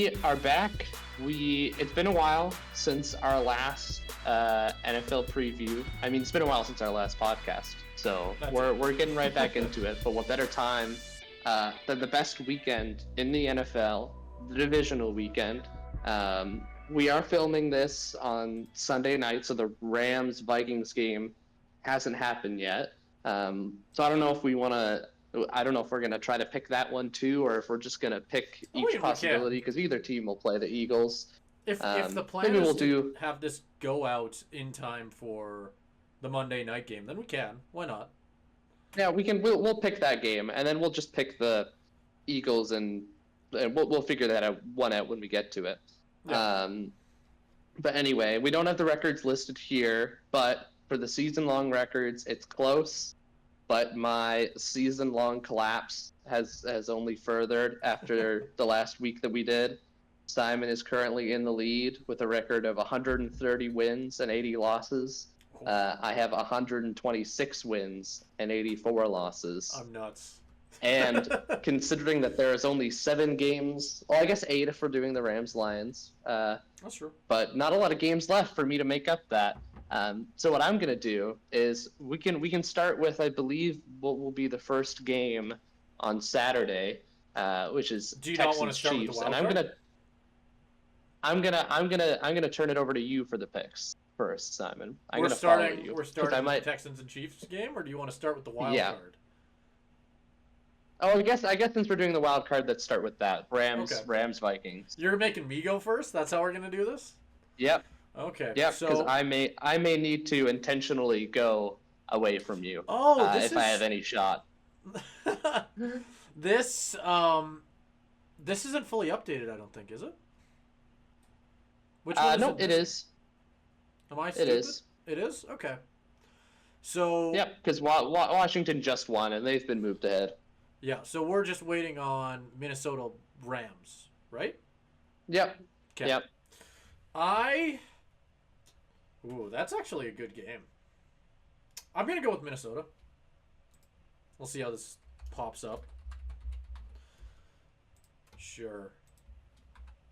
We are back. It's been a while since our last NFL preview. I mean, it's been a while since our last podcast, so we're getting right back into it. But what better time than the best weekend in the NFL, the divisional weekend. We are filming this on Sunday night, so the Rams-Vikings game hasn't happened yet. So I don't know if we want to. I don't know if we're going to try to pick that one too, or if we're just going to pick each possibility, because either team will play the Eagles. If the plan is to have this go out in time for the Monday night game, then we can. Why not? Yeah, we can. We'll pick that game, and then we'll just pick the Eagles, and we'll figure that out when we get to it. Yeah. But anyway, we don't have the records listed here, but for the season-long records, it's close. But my season-long collapse has only furthered after the last week that we did. Simon is currently in the lead with a record of 130 wins and 80 losses. I have 126 wins and 84 losses. I'm nuts. And considering that there is only 7 games, well, I guess 8 if we're doing the Rams-Lions. That's true. But not a lot of games left for me to make up that. So what I'm gonna do is we can start with, I believe, what will be the first game on Saturday, which is Texans Chiefs, and I'm gonna turn it over to you for the picks first, Simon. We're starting with the Texans and Chiefs game, or do you want to start with the wild card? Oh, I guess since we're doing the wild card, let's start with that. Rams Vikings. You're making me go first? That's how we're gonna do this? Yep. Okay. Yeah, because I may need to intentionally go away from you. If I have any shot. This isn't fully updated, I don't think, is it? Which one is no, it is. Am I stupid? It is. It is? Okay. So. Yep, because Washington just won and they've been moved ahead. Yeah, so we're just waiting on Minnesota Rams, right? Yep. Okay. Yep. Ooh, that's actually a good game. I'm going to go with Minnesota. We'll see how this pops up. Sure.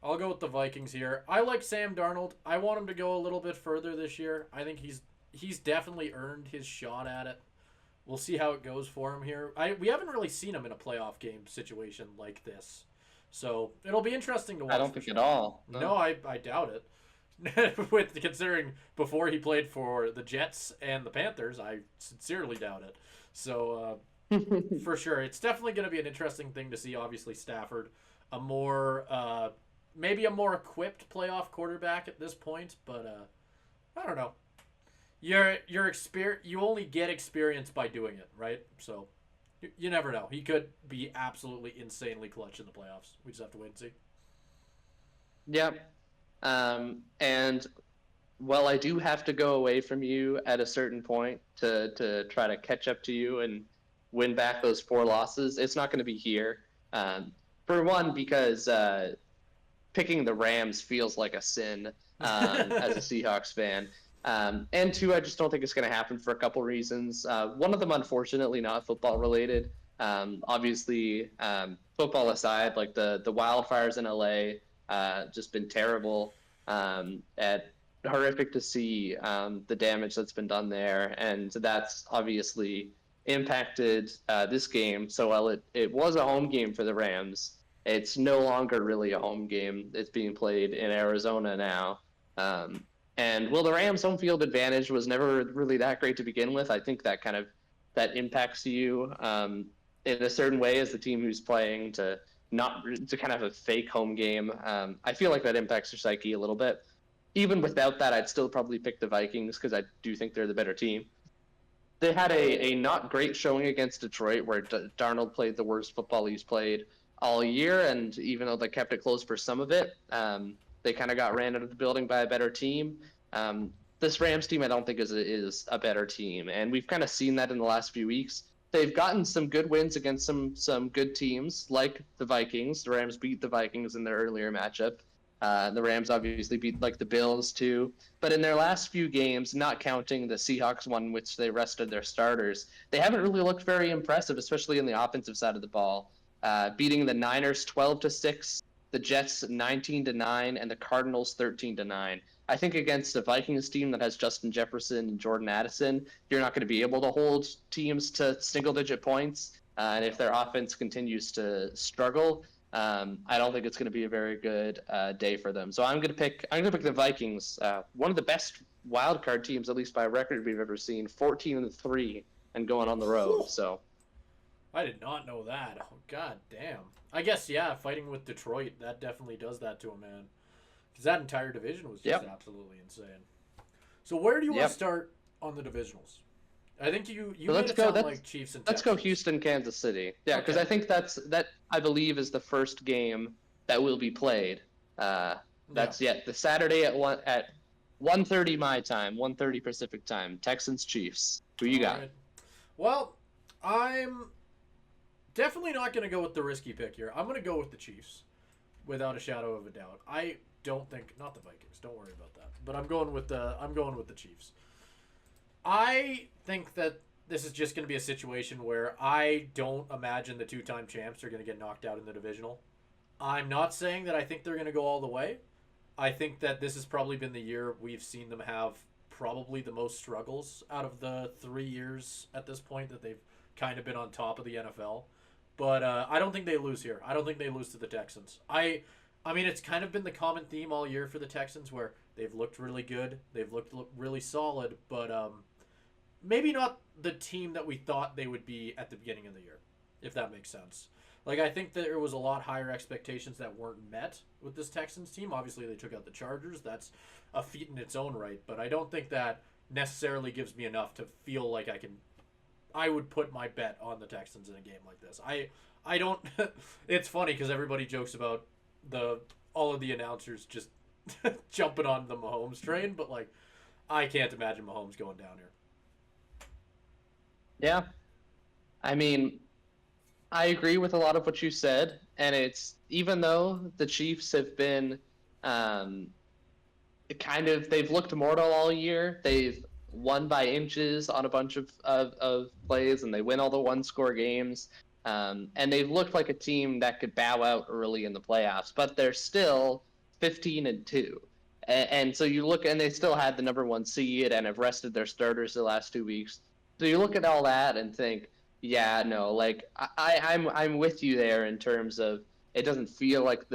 I'll go with the Vikings here. I like Sam Darnold. I want him to go a little bit further this year. I think he's definitely earned his shot at it. We'll see how it goes for him here. We haven't really seen him in a playoff game situation like this. So it'll be interesting to watch. I don't think at all. No, I doubt it. Considering before he played for the Jets and the Panthers, I sincerely doubt it. So for sure, it's definitely going to be an interesting thing to see. Obviously, Stafford, maybe a more equipped playoff quarterback at this point, but I don't know. You only get experience by doing it, right? So you never know. He could be absolutely insanely clutch in the playoffs. We just have to wait and see. Yep. And while I do have to go away from you at a certain point to try to catch up to you and win back those 4 losses, it's not going to be here. For one, because picking the Rams feels like a sin as a Seahawks fan. And 2, I just don't think it's going to happen for a couple reasons. One of them, unfortunately, not football related. Obviously, football aside, like the wildfires in LA, just been terrible. Horrific to see the damage that's been done there, and that's obviously impacted this game. So while it was a home game for the Rams, it's no longer really a home game. It's being played in Arizona now. And while the Rams' home field advantage was never really that great to begin with, I think that impacts you in a certain way as the team who's playing to kind of a fake home game. I feel like that impacts your psyche a little bit. Even without that, I'd still probably pick the Vikings because I do think they're the better team. They had a not great showing against Detroit where Darnold played the worst football he's played all year, and even though they kept it close for some of it, they kind of got ran out of the building by a better team. This Rams team I don't think is a better team, and we've kind of seen that in the last few weeks. They've gotten some good wins against some good teams, like the Vikings. The Rams beat the Vikings in their earlier matchup. The Rams obviously beat like the Bills too. But in their last few games, not counting the Seahawks one, which they rested their starters, they haven't really looked very impressive, especially in the offensive side of the ball. Beating the Niners 12-6, the Jets 19-9, and the Cardinals 13-9. I think against a Vikings team that has Justin Jefferson and Jordan Addison, you're not going to be able to hold teams to single-digit points. And if their offense continues to struggle, I don't think it's going to be a very good day for them. So I'm going to pick the Vikings, one of the best wild card teams, at least by record we've ever seen, 14-3 and going on the road. So I did not know that. Oh, god damn. I guess, yeah, fighting with Detroit, that definitely does that to a man. Because that entire division was just absolutely insane. So where do you want to start on the divisionals? I think you made it sound like Chiefs and Texans. Let's go Houston, Kansas City. Yeah, because I think that I believe is the first game that will be played. That's the Saturday at 1:30 my time, 1:30 Pacific time. Texans Chiefs. Who you got? Right. Well, I'm definitely not going to go with the risky pick here. I'm going to go with the Chiefs, without a shadow of a doubt. I don't think not the Vikings. Don't worry about that. But I'm going with the Chiefs. I think that this is just going to be a situation where I don't imagine the two-time champs are going to get knocked out in the divisional. I'm not saying that I think they're going to go all the way. I think that this has probably been the year we've seen them have probably the most struggles out of the 3 years at this point that they've kind of been on top of the NFL. But I don't think they lose here. I don't think they lose to the Texans. I mean, it's kind of been the common theme all year for the Texans where they've looked really good. They've looked really solid, but maybe not the team that we thought they would be at the beginning of the year, if that makes sense. Like, I think that there was a lot higher expectations that weren't met with this Texans team. Obviously, they took out the Chargers. That's a feat in its own right, but I don't think that necessarily gives me enough to feel like I would put my bet on the Texans in a game like this. I don't. It's funny because everybody jokes about all of the announcers just jumping on the Mahomes train, but like, I can't imagine Mahomes going down here. Yeah, I mean, I agree with a lot of what you said, and it's even though the Chiefs have been they've looked mortal all year. They've won by inches on a bunch of plays, and they win all the one-score games. And they've looked like a team that could bow out early in the playoffs, but they're still 15-2. And so you look, and they still had the number one seed and have rested their starters the last 2 weeks. So you look at all that and think, yeah, no, like I'm with you there in terms of it doesn't feel like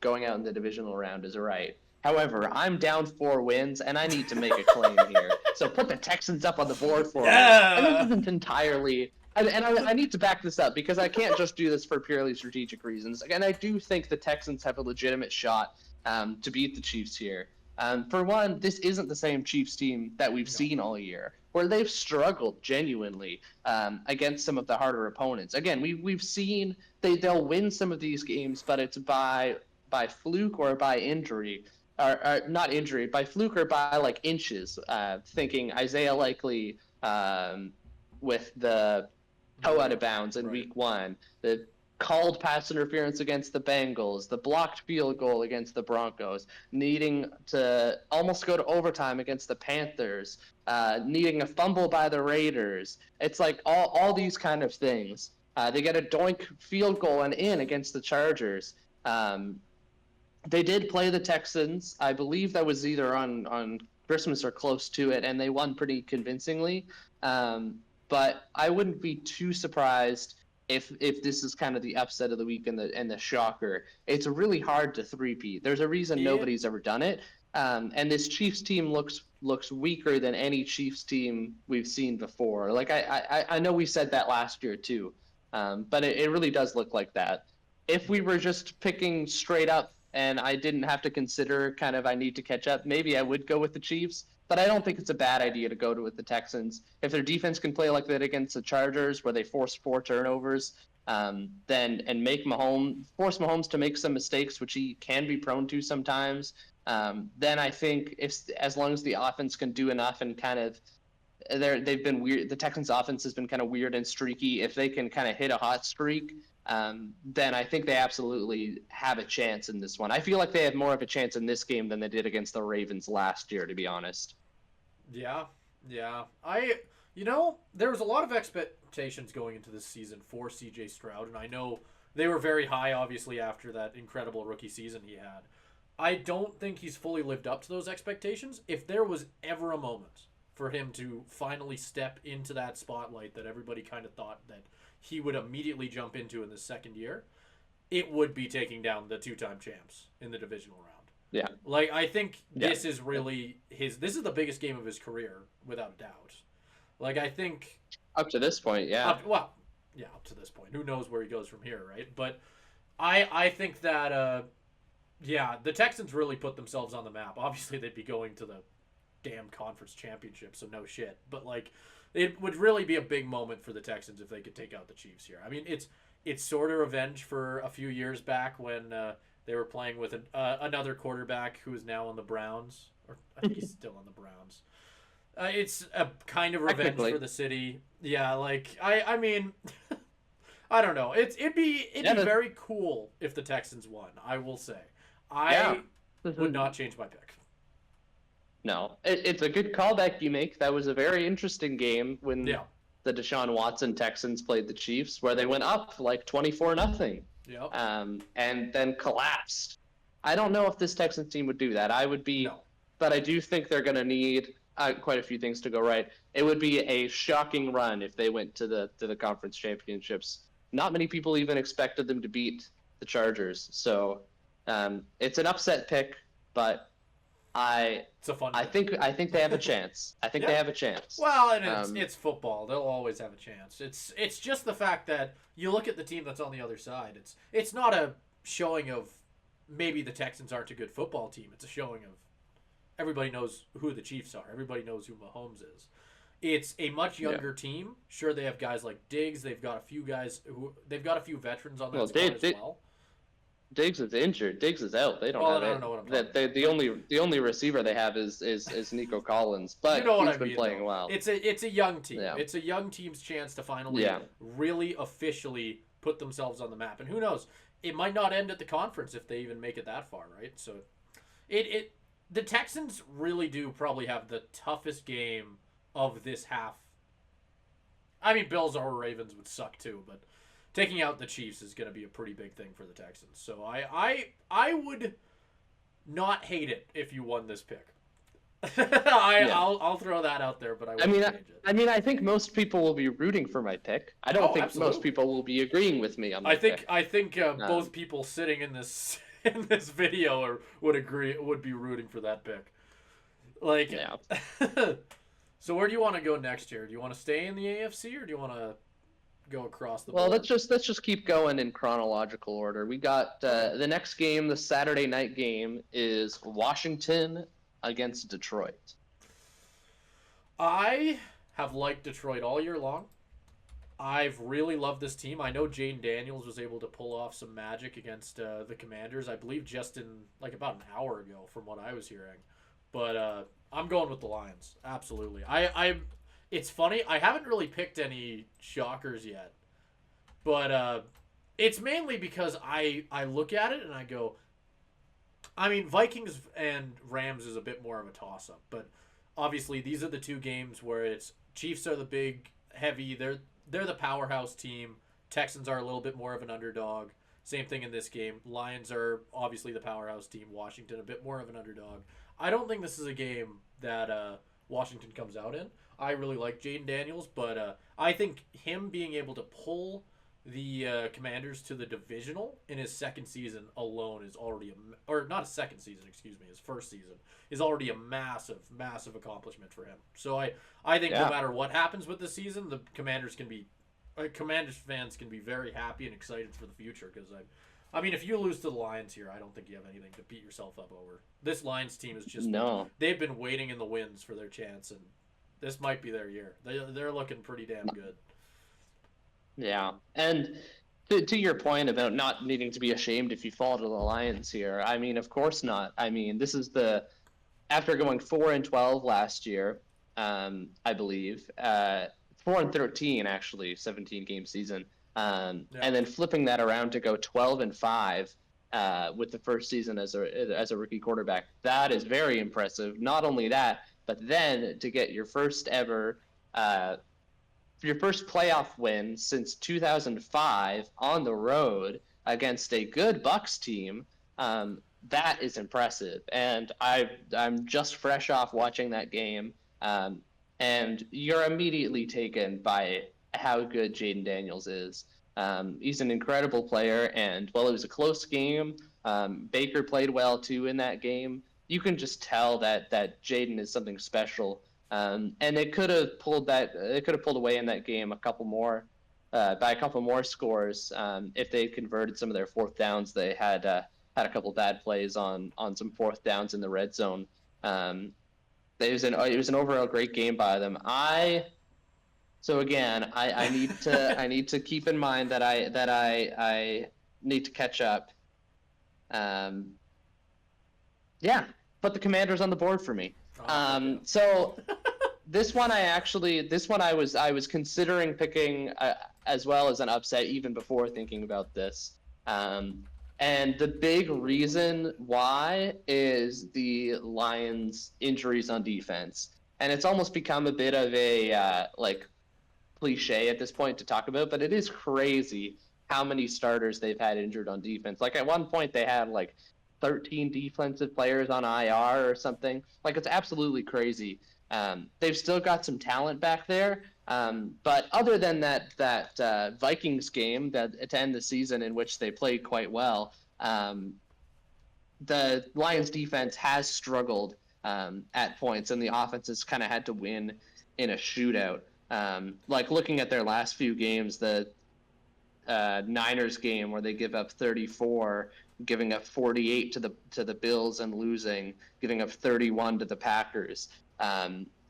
going out in the divisional round is right. However, I'm down 4 wins, and I need to make a claim here. So put the Texans up on the board for me. And this isn't entirely... And I need to back this up because I can't just do this for purely strategic reasons. And I do think the Texans have a legitimate shot to beat the Chiefs here. For one, this isn't the same Chiefs team that we've seen all year, where they've struggled genuinely against some of the harder opponents. Again, we've seen they'll win some of these games, but it's by fluke or by injury. Or not injury, by fluke or by like inches. Thinking Isaiah Likely with the toe out of bounds in week 1, the called pass interference against the Bengals, the blocked field goal against the Broncos, needing to almost go to overtime against the Panthers, needing a fumble by the Raiders. It's like all these kind of things. They get a doink field goal and in against the Chargers. They did play the Texans. I believe that was either on Christmas or close to it, and they won pretty convincingly. But I wouldn't be too surprised if this is kind of the upset of the week and the shocker. It's really hard to three-peat. There's a reason nobody's ever done it. And this Chiefs team looks weaker than any Chiefs team we've seen before. Like I know we said that last year too, but it really does look like that. If we were just picking straight up and I didn't have to consider kind of I need to catch up, maybe I would go with the Chiefs. But I don't think it's a bad idea to go with the Texans. If their defense can play like that against the Chargers, where they force 4 turnovers, force Mahomes to make some mistakes, which he can be prone to sometimes, then I think as long as the offense can do enough and kind of they've been weird. The Texans' offense has been kind of weird and streaky. If they can kind of hit a hot streak, then I think they absolutely have a chance in this one. I feel like they have more of a chance in this game than they did against the Ravens last year, to be honest. Yeah. There was a lot of expectations going into this season for CJ Stroud, and I know They were very high, obviously, after that incredible rookie season he had. I don't think he's fully lived up to those expectations. If there was ever a moment for him to finally step into that spotlight that everybody kind of thought that he would immediately jump into in the second year, it would be taking down the two-time champs in the divisional round. Yeah. Like, I think this is really this is the biggest game of his career, without a doubt. Like, I think... Up to this point, yeah. Up to this point. Who knows where he goes from here, right? But I think that, the Texans really put themselves on the map. Obviously, they'd be going to the damn conference championship, so no shit. But, like, it would really be a big moment for the Texans if they could take out the Chiefs here. I mean, it's sort of revenge for a few years back when they were playing with another quarterback who is now on the Browns. Or I think he's still on the Browns. It's a kind of revenge for the city. Yeah, like, I mean, I don't know. It'd be very cool if the Texans won, I will say. I would not change my pick. No, it's a good callback you make. That was a very interesting game when the Deshaun Watson Texans played the Chiefs, where they went up like 24-0. Yep. And then collapsed. I don't know if this Texans team would do that. I would be, but I do think they're going to need quite a few things to go right. It would be a shocking run if they went to the conference championships. Not many people even expected them to beat the Chargers. So it's an upset pick, but I think they have a chance. I think they have a chance. Well, and it's football. They'll always have a chance. It's just the fact that you look at the team that's on the other side. It's not a showing of maybe the Texans aren't a good football team. It's a showing of everybody knows who the Chiefs are. Everybody knows who Mahomes is. It's a much younger team. Sure, they have guys like Diggs. They've got a few veterans on that squad as well. Diggs is injured. Diggs is out. They don't have it. I don't know what I'm talking about. The only receiver they have is Nico Collins, but he's been playing well. It's a young team. Yeah. It's a young team's chance to finally really officially put themselves on the map. And who knows? It might not end at the conference if they even make it that far, right? So the Texans really do probably have the toughest game of this half. I mean, Bills or Ravens would suck too, but taking out the Chiefs is going to be a pretty big thing for the Texans. So I would not hate it if you won this pick. I'll throw that out there, but I wouldn't change it. I mean, I think most people will be rooting for my pick. I don't think most people will be agreeing with me on my pick. I think both people sitting in this video would be rooting for that pick. Like, So where do you want to go next year? Do you want to stay in the AFC or do you want to go across the board? Well, let's just keep going in chronological order. We got the next game, the Saturday night game, is Washington against Detroit. I have liked Detroit all year long. I've really loved this team. I know Jaden Daniels was able to pull off some magic against the Commanders, I believe just in like about an hour ago from what I was hearing. But I'm going with the Lions. Absolutely. It's funny. I haven't really picked any shockers yet. But it's mainly because I look at it and I go, I mean, Vikings and Rams is a bit more of a toss-up. But obviously these are the two games where it's Chiefs are the big, heavy. They're the powerhouse team. Texans are a little bit more of an underdog. Same thing in this game. Lions are obviously the powerhouse team. Washington a bit more of an underdog. I don't think this is a game that Washington comes out in. I really like Jaden Daniels, but I think him being able to pull the Commanders to the Divisional in his second season alone is already his first season is already a massive, massive accomplishment for him. So I think no matter what happens with the season, the Commanders fans can be very happy and excited for the future because I mean, if you lose to the Lions here, I don't think you have anything to beat yourself up over. This Lions team is just they've been waiting in the wings for their chance, and this might be their year. They're looking pretty damn good. Yeah, and to your point about not needing to be ashamed if you fall to the Lions here, I mean, of course not. I mean, this is after going 4-12 last year, I believe, 4-13 actually, 17-game season. And then flipping that around to go 12-5 with the first season as a rookie quarterback, that is very impressive. Not only that, but then to get your first ever your first playoff win since 2005 on the road against a good Bucks team. That is impressive, and I'm just fresh off watching that game, and you're immediately taken by how good Jaden Daniels is. He's an incredible player, and while it was a close game, Baker played well too in that game. You can just tell that Jaden is something special, and it could have pulled that. It could have pulled away in that game a couple more, by a couple more scores, if they converted some of their fourth downs. They had a couple bad plays on some fourth downs in the red zone. It was an overall great game by them. So again, I need to I need to keep in mind that I need to catch up. Um, yeah, put the Commanders on the board for me. So this one I was considering picking, as well as an upset even before thinking about this. And the big reason why is the Lions' injuries on defense, and it's almost become a bit of a like cliche at this point to talk about, but it is crazy how many starters they've had injured on defense. Like at one point they had like 13 defensive players on IR or something. Like it's absolutely crazy. They've still got some talent back there, but other than that Vikings game that to end the season in which they played quite well, the Lions defense has struggled at points, and the offense has kind of had to win in a shootout. Like looking at their last few games, the Niners game where they give up 34, giving up 48 to the Bills and losing, giving up 31 to the Packers.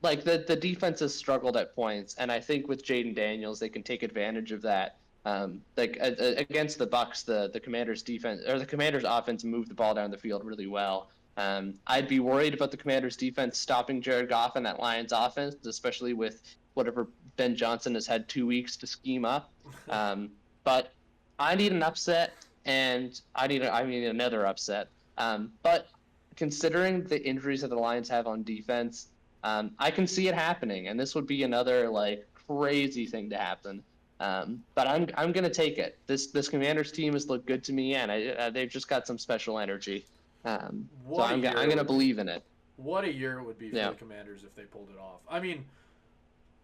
Like the defense has struggled at points, and I think with Jaden Daniels, they can take advantage of that. Like against the Bucks, the Commanders defense or the Commanders offense moved the ball down the field really well. I'd be worried about the Commanders defense stopping Jared Goff and that Lions offense, especially with whatever Ben Johnson has had 2 weeks to scheme up. But I need an upset, and I need another upset. But considering the injuries that the Lions have on defense, I can see it happening, and this would be another like crazy thing to happen. But I'm gonna take it. This Commanders team has looked good to me, and they've just got some special energy. So I'm gonna believe in it. What a year it would be for the Commanders if they pulled it off. I mean,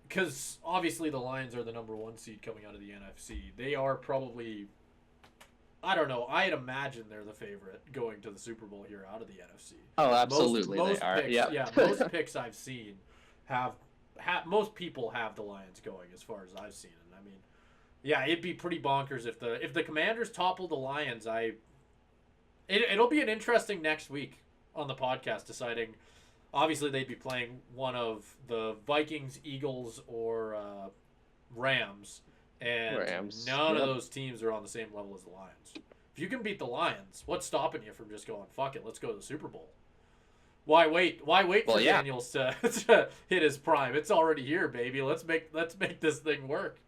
because obviously the Lions are the number 1 seed coming out of the NFC. They are probably, I don't know, I'd imagine they're the favorite going to the Super Bowl here out of the NFC. Oh, absolutely, most they are. Picks, yeah, most picks I've seen have most people have the Lions going as far as I've seen it. I mean, yeah, it'd be pretty bonkers if the Commanders topple the Lions. It'll be an interesting next week on the podcast deciding. Obviously, they'd be playing one of the Vikings, Eagles, or Rams, and none of those teams are on the same level as the Lions. If you can beat the Lions, what's stopping you from just going, fuck it, let's go to the Super Bowl? Why wait for Daniels to hit his prime? It's already here, baby. Let's make this thing work.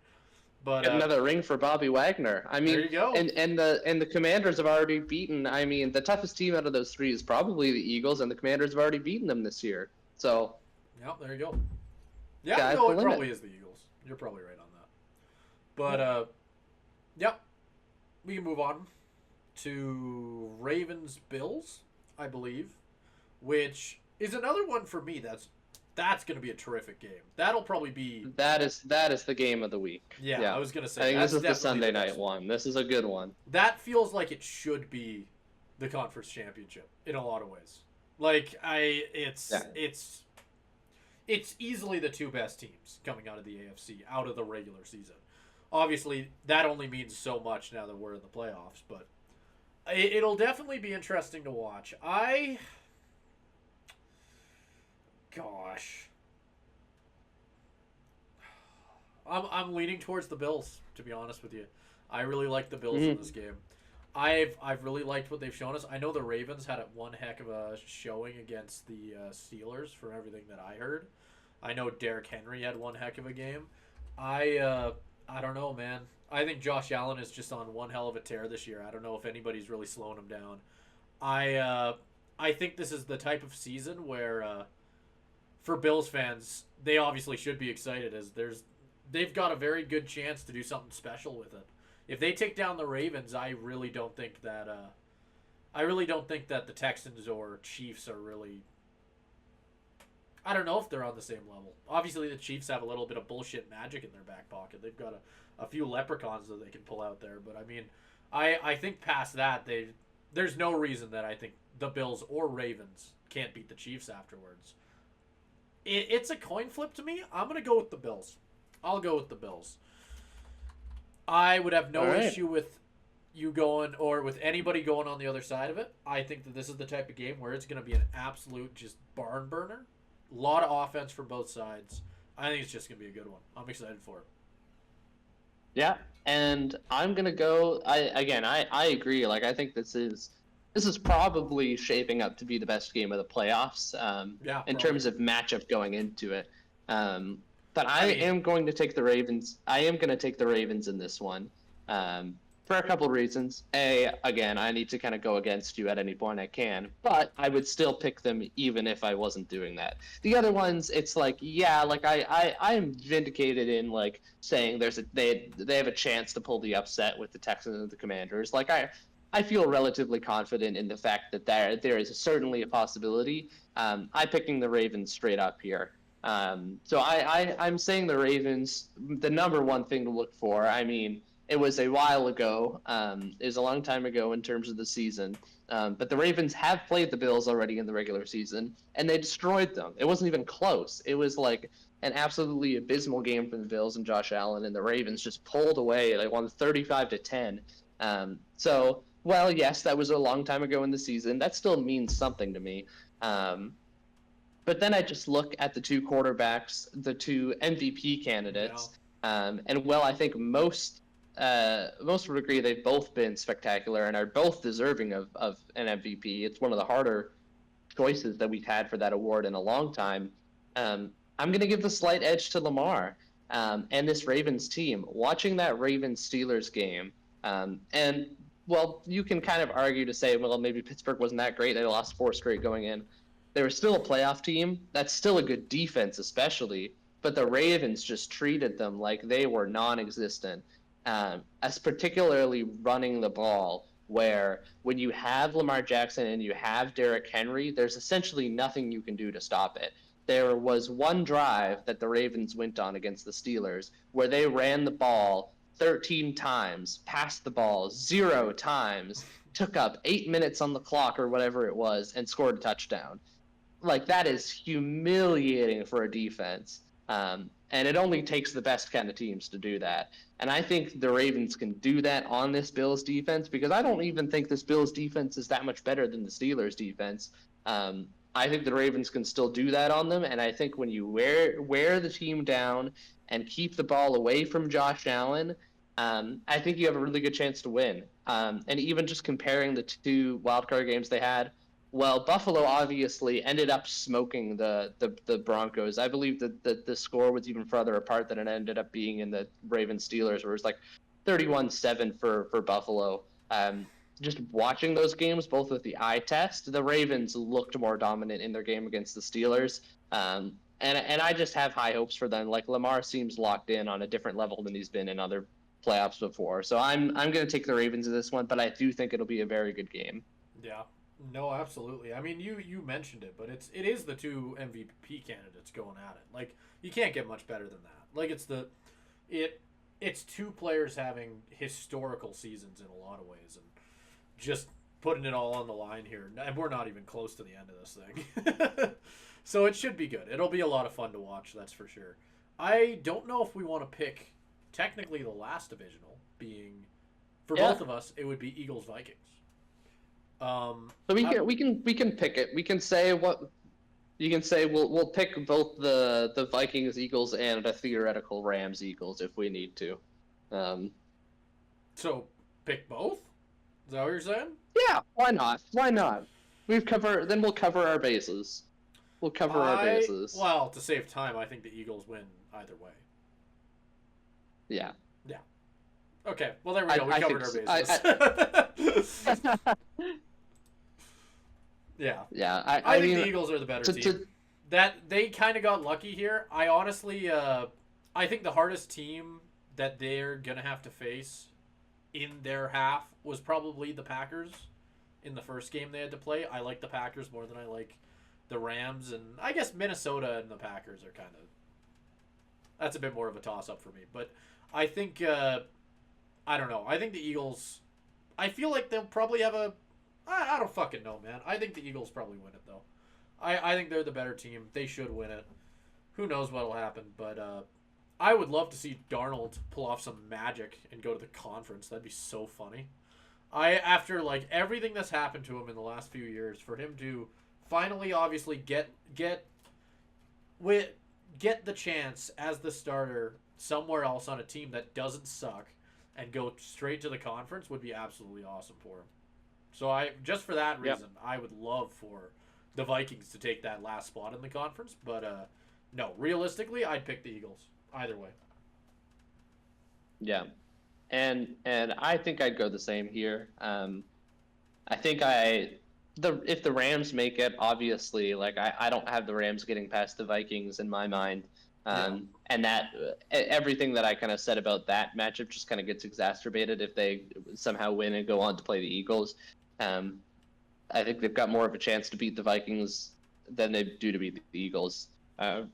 But get another ring for Bobby Wagner. I mean, there you go. And the Commanders have already beaten. I mean, the toughest team out of those three is probably the Eagles, and the Commanders have already beaten them this year. So, yep, there you go. Yeah, no, it probably is the Eagles. You're probably right on that. But yep, we can move on to Ravens Bills, I believe, which is another one for me that's going to be a terrific game. That'll probably be... That is the game of the week. Yeah. I was going to say. I think this is the Sunday night one. This is a good one. That feels like it should be the conference championship in a lot of ways. Like, it's easily the 2 best teams coming out of the AFC, out of the regular season. Obviously, that only means so much now that we're in the playoffs, but it'll definitely be interesting to watch. Gosh. I'm leaning towards the Bills, to be honest with you. I really like the Bills in this game. I've really liked what they've shown us. I know the Ravens had one heck of a showing against the Steelers from everything that I heard. I know Derrick Henry had one heck of a game. I don't know, man. I think Josh Allen is just on one hell of a tear this year. I don't know if anybody's really slowing him down. I think this is the type of season where for Bills fans, they obviously should be excited as there's they've got a very good chance to do something special with it. If they take down the Ravens, I really don't think that the Texans or Chiefs are really. I don't know if they're on the same level. Obviously, the Chiefs have a little bit of bullshit magic in their back pocket. They've got a few leprechauns that they can pull out there. But I mean, I think past that, there's no reason that I think the Bills or Ravens can't beat the Chiefs afterwards. It's a coin flip to me. I'm gonna go with the Bills. I'll go with the Bills. I would have no issue with you going or with anybody going on the other side of it. I think that this is the type of game where it's going to be an absolute just barn burner. A lot of offense for both sides. I think it's just going to be a good one. I'm excited for it. Yeah, and I'm going to go I agree. Like, I think this is probably shaping up to be the best game of the playoffs in terms of matchup going into it. But I am going to take the Ravens. I am going to take the Ravens in this one for a couple of reasons. Again, I need to kind of go against you at any point I can, but I would still pick them even if I wasn't doing that. The other ones, it's like, yeah, like I'm vindicated in like saying they have a chance to pull the upset with the Texans and the Commanders. Like I feel relatively confident in the fact that there is certainly a possibility. I'm picking the Ravens straight up here. So I'm saying the Ravens, the number one thing to look for. I mean, it was a while ago. It was a long time ago in terms of the season. But the Ravens have played the Bills already in the regular season, and they destroyed them. It wasn't even close. It was like an absolutely abysmal game for the Bills and Josh Allen, and the Ravens just pulled away. They won 35-10. So, well, yes, that was a long time ago in the season. That still means something to me. But then I just look at the two quarterbacks, the two MVP candidates, and I think most would agree they've both been spectacular and are both deserving of an MVP. It's one of the harder choices that we've had for that award in a long time. I'm going to give the slight edge to Lamar and this Ravens team. Watching that Ravens-Steelers game, and, well, you can kind of argue to say, well, maybe Pittsburgh wasn't that great. They lost 4 straight going in. They were still a playoff team. That's still a good defense, especially. But the Ravens just treated them like they were non-existent, as particularly running the ball, where when you have Lamar Jackson and you have Derrick Henry, there's essentially nothing you can do to stop it. There was one drive that the Ravens went on against the Steelers where they ran the ball 13 times, passed the ball 0 times, took up 8 minutes on the clock or whatever it was, and scored a touchdown. Like, that is humiliating for a defense. And it only takes the best kind of teams to do that. And I think the Ravens can do that on this Bills defense, because I don't even think this Bills defense is that much better than the Steelers defense. I think the Ravens can still do that on them. And I think when you wear the team down and keep the ball away from Josh Allen, I think you have a really good chance to win. And even just comparing the two wildcard games they had, well, Buffalo obviously ended up smoking the Broncos. I believe that the score was even further apart than it ended up being in the Ravens-Steelers, where it was like 31-7 for Buffalo. Just watching those games, both with the eye test, the Ravens looked more dominant in their game against the Steelers. And I just have high hopes for them. Like, Lamar seems locked in on a different level than he's been in other playoffs before. So I'm going to take the Ravens in this one, but I do think it'll be a very good game. Yeah. No, absolutely. I mean, you mentioned it, but it is the two MVP candidates going at it. Like, you can't get much better than that. Like, it's two players having historical seasons in a lot of ways, and just putting it all on the line here. And we're not even close to the end of this thing. So it should be good. It'll be a lot of fun to watch, that's for sure. I don't know if we want to pick technically the last divisional, being for both of us, it would be Eagles-Vikings. So we can pick it. We can say what you can say. We'll pick both the Vikings Eagles and a theoretical Rams Eagles if we need to. So pick both? Is that what you're saying? Yeah, why not? Why not? We'll cover our bases. We'll cover our bases. Well, to save time, I think the Eagles win either way. Yeah. Yeah. Okay. Well, there we go. We covered our bases. Yeah. Yeah. I think the Eagles are the better team. That they kind of got lucky here. I honestly, I think the hardest team that they're gonna have to face in their half was probably the Packers in the first game they had to play. I like the Packers more than I like the Rams, and I guess Minnesota and the Packers are kind of, that's a bit more of a toss up for me. But I think I don't know. I think the Eagles. I feel like they'll probably have a. I don't fucking know, man. I think the Eagles probably win it though. I think they're the better team. They should win it. Who knows what'll happen, but I would love to see Darnold pull off some magic and go to the conference. That'd be so funny. After like everything that's happened to him in the last few years, for him to finally obviously get the chance as the starter somewhere else on a team that doesn't suck and go straight to the conference would be absolutely awesome for him. So I just for that reason, I would love for the Vikings to take that last spot in the conference, but no, realistically, I'd pick the Eagles either way. Yeah, and I think I'd go the same here. I think if the Rams make it, obviously, like I don't have the Rams getting past the Vikings in my mind. And that everything that I kind of said about that matchup just kind of gets exacerbated if they somehow win and go on to play the Eagles. I think they've got more of a chance to beat the Vikings than they do to beat the Eagles. So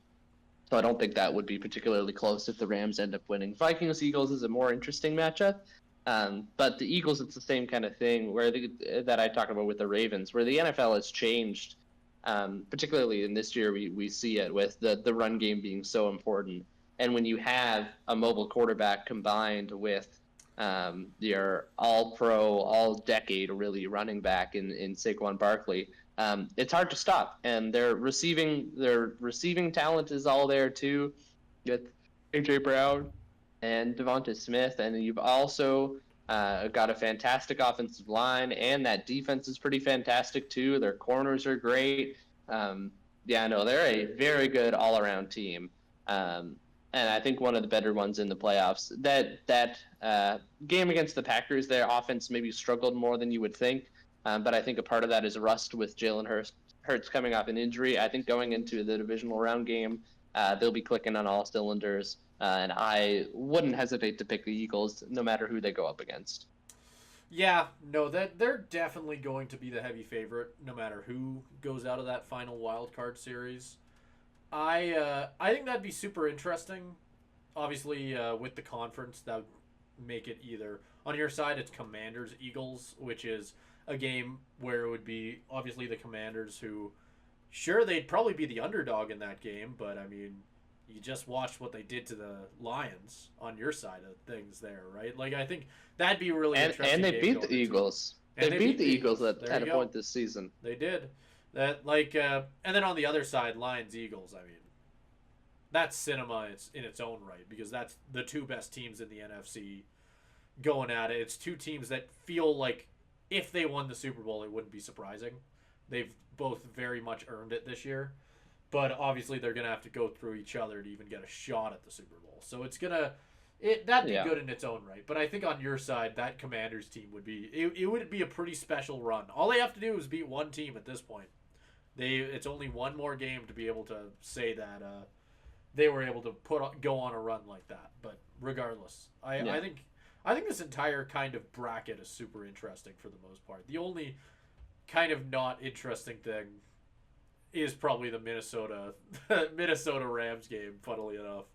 I don't think that would be particularly close if the Rams end up winning. Vikings-Eagles is a more interesting matchup. But the Eagles, it's the same kind of thing that I talked about with the Ravens, where the NFL has changed. Particularly in this year, we see it with the run game being so important. And when you have a mobile quarterback combined with your all-pro, all-decade really running back in Saquon Barkley, it's hard to stop. And their receiving talent is all there too, with A.J. Brown and Devonta Smith. And you've also got a fantastic offensive line, and that defense is pretty fantastic too. Their corners are great. They're a very good all-around team. And I think one of the better ones in the playoffs. That game against the Packers, their offense maybe struggled more than you would think. But I think a part of that is rust with Jalen Hurts coming off an injury. I think going into the divisional round game, they'll be clicking on all cylinders. And I wouldn't hesitate to pick the Eagles no matter who they go up against. Yeah, no, they're definitely going to be the heavy favorite no matter who goes out of that final wild card series. I think that'd be super interesting. Obviously, with the conference, that would make it either on your side it's Commanders Eagles, which is a game where it would be obviously the Commanders who, sure, they'd probably be the underdog in that game, but I mean, you just watched what they did to the Lions on your side of things there, right? Like, I think that'd be really interesting. And they beat the Eagles. They beat the Eagles at a point this season. They did. And then on the other side, Lions Eagles. I mean, that's cinema in its own right, because that's the two best teams in the NFC going at it. It's two teams that feel like if they won the Super Bowl, it wouldn't be surprising. They've both very much earned it this year. But obviously, they're going to have to go through each other to even get a shot at the Super Bowl. So that'd be good in its own right. But I think on your side, that Commanders team would be a pretty special run. All they have to do is beat one team at this point. It's only one more game to be able to say that they were able to go on a run like that. But regardless, I think this entire kind of bracket is super interesting for the most part. The only kind of not interesting thing is probably the Minnesota Rams game, funnily enough,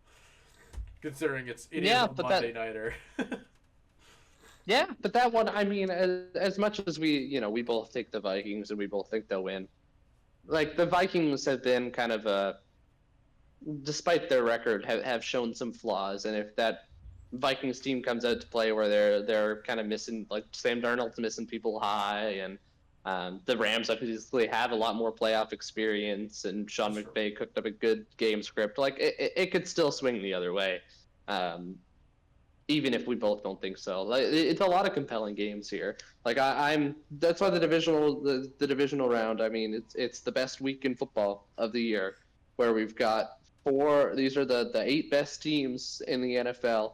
considering it is a Monday nighter. Yeah, but that one, I mean, as much as we both take the Vikings and we both think they'll win, like the Vikings have been kind of despite their record, have shown some flaws, and if that Vikings team comes out to play where they're kind of missing, like Sam Darnold's missing people high, and the Rams obviously have a lot more playoff experience, and Sean McVay cooked up a good game script. Like it could still swing the other way, even if we both don't think so. Like it's a lot of compelling games here. Like that's why the divisional round. I mean, it's the best week in football of the year, where we've got four. These are the 8 best teams in the NFL.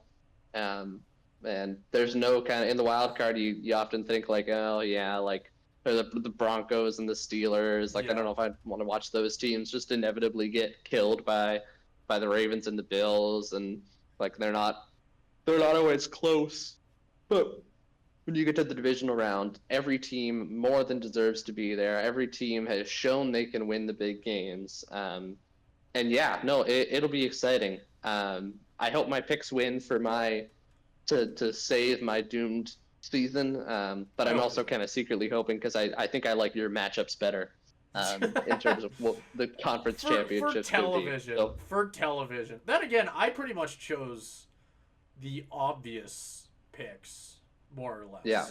And there's no kind of in the wild card. You often think like, oh yeah, like. Or the Broncos and the Steelers. Like, I don't know if I want to watch those teams just inevitably get killed by by the Ravens and the Bills, and like they're not always close. But when you get to the divisional round, every team more than deserves to be there. Every team has shown they can win the big games. And yeah, no, it'll be exciting. I hope my picks win for my to save my doomed season. But I'm also kind of secretly hoping because I think I like your matchups better in terms of what the conference championships for television. So, for television. Then again, I pretty much chose the obvious picks more or less. Yeah.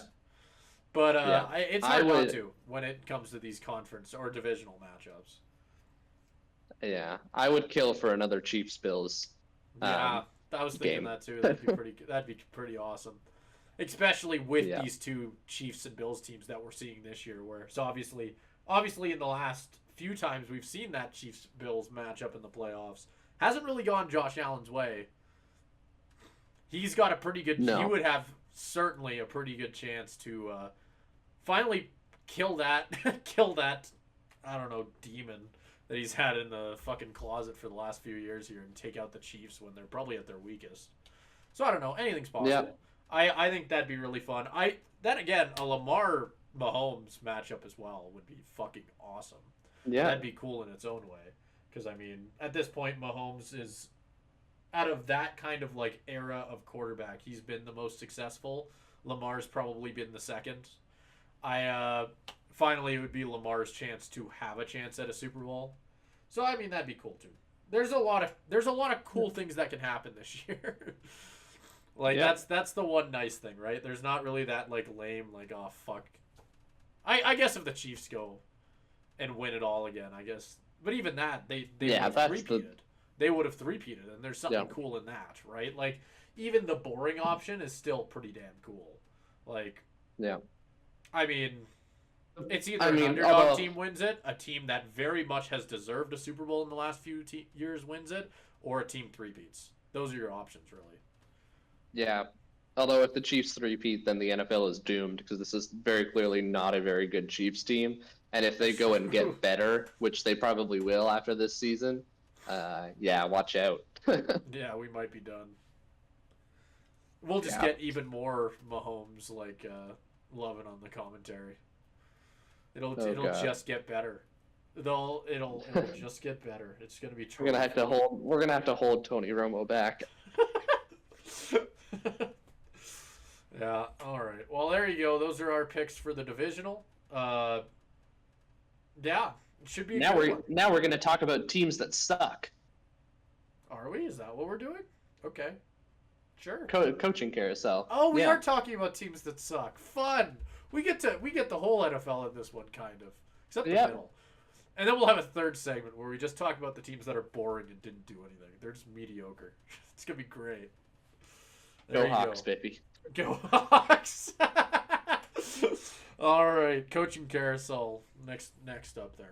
But it's hard not to when it comes to these conference or divisional matchups. Yeah, I would kill for another Chiefs Bills. Yeah, I was thinking that too. That'd be pretty awesome, especially with these two Chiefs and Bills teams that we're seeing this year. So obviously in the last few times we've seen that Chiefs Bills matchup in the playoffs hasn't really gone Josh Allen's way. He's got a pretty good. No. He would have certainly a pretty good chance to finally kill that I don't know, demon that he's had in the fucking closet for the last few years here and take out the Chiefs when they're probably at their weakest. So I don't know, anything's possible. Yep. I think that'd be really fun. Then again, a Lamar Mahomes matchup as well would be fucking awesome. Yeah, that'd be cool in its own way. Because I mean, at this point, Mahomes is out of that kind of like era of quarterback. He's been the most successful. Lamar's probably been the second. Finally, it would be Lamar's chance to have a chance at a Super Bowl. So I mean, that'd be cool too. There's a lot of cool things that can happen this year. Like that's the one nice thing, right? There's not really that like lame like, oh fuck. I guess if the Chiefs go and win it all again, I guess. But even that, they would have three-peated. They would have three-peated, and there's something cool in that, right? Like even the boring option is still pretty damn cool. Like I mean, it's either an underdog team wins it, a team that very much has deserved a Super Bowl in the last few years wins it, or a team three-peats. Those are your options, really. Yeah. Although if the Chiefs three-peat, then the NFL is doomed because this is very clearly not a very good Chiefs team. And if they go and get better, which they probably will after this season, watch out. Yeah, we might be done. We'll just get even more Mahomes like loving on the commentary. It'll just get better. It'll just get better. It's gonna be. We're gonna have to hold Tony Romo back. Yeah. All right. Well, there you go. Those are our picks for the divisional. Yeah. It should be. Now we're gonna talk about teams that suck. Are we? Is that what we're doing? Okay. Sure. Coaching carousel. Oh, we are talking about teams that suck. Fun. We get the whole NFL in this one, kind of, except the middle. And then we'll have a third segment where we just talk about the teams that are boring and didn't do anything. They're just mediocre. It's gonna be great. Go Hawks, baby. Go Hawks. All right, coaching carousel next up there.